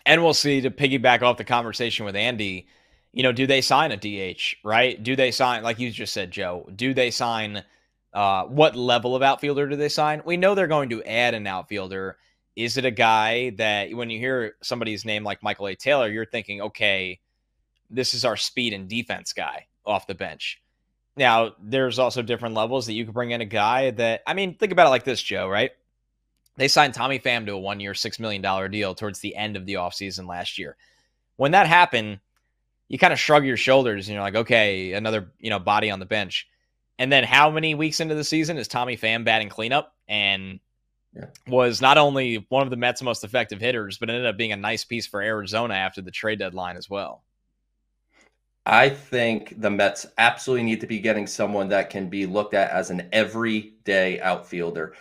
And we'll see, to piggyback off the conversation with Andy, do they sign a DH, right? Do they sign, like you just said, Joe, do they sign, what level of outfielder do they sign? We know they're going to add an outfielder. Is it a guy that when you hear somebody's name like Michael A. Taylor, you're thinking, okay, this is our speed and defense guy off the bench. Now, there's also different levels that you could bring in a guy that, I mean, think about it like this, Joe, right? They signed Tommy Pham to a 1-year, $6 million deal towards the end of the offseason last year. When that happened, you kind of shrug your shoulders and you're like, okay, another, body on the bench. And then how many weeks into the season is Tommy Pham batting cleanup and was not only one of the Mets' most effective hitters, but ended up being a nice piece for Arizona after the trade deadline as well. I think the Mets absolutely need to be getting someone that can be looked at as an everyday outfielder.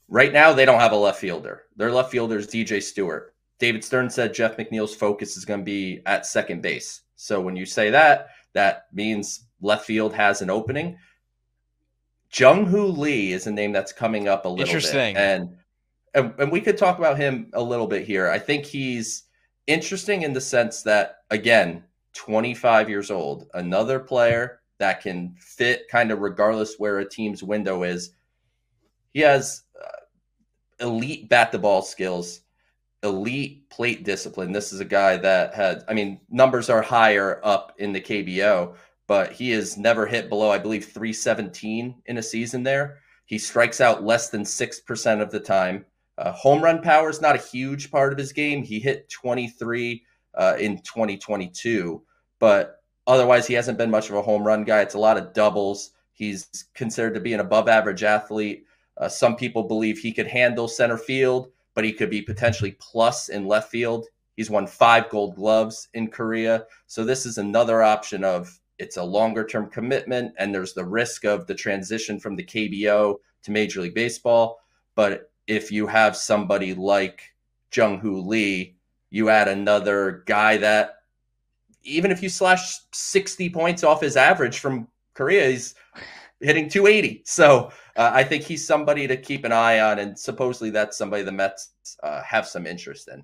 Right now, they don't have a left fielder. Their left fielder is DJ Stewart. David Stern said Jeff McNeil's focus is going to be at second base. So when you say that, that means left field has an opening. Jung Hoo Lee is a name that's coming up a little bit. Interesting. And we could talk about him a little bit here. I think he's interesting in the sense that, again, 25 years old, another player that can fit kind of regardless where a team's window is. He has elite bat the ball skills, elite plate discipline. This is a guy that had, numbers are higher up in the KBO, but he has never hit below, I believe, 317 in a season there. He strikes out less than 6% of the time. Home run power is not a huge part of his game. He hit 23 in 2022, but otherwise he hasn't been much of a home run guy. It's a lot of doubles. He's considered to be an above average athlete. Some people believe he could handle center field, but he could be potentially plus in left field. He's won 5 Gold Gloves in Korea. So this is another option of, it's a longer term commitment, and there's the risk of the transition from the KBO to Major League Baseball. But if you have somebody like Jung Hoo Lee, you add another guy that, even if you slash 60 points off his average from Korea, he's hitting 280. So I think he's somebody to keep an eye on, and supposedly that's somebody the Mets have some interest in.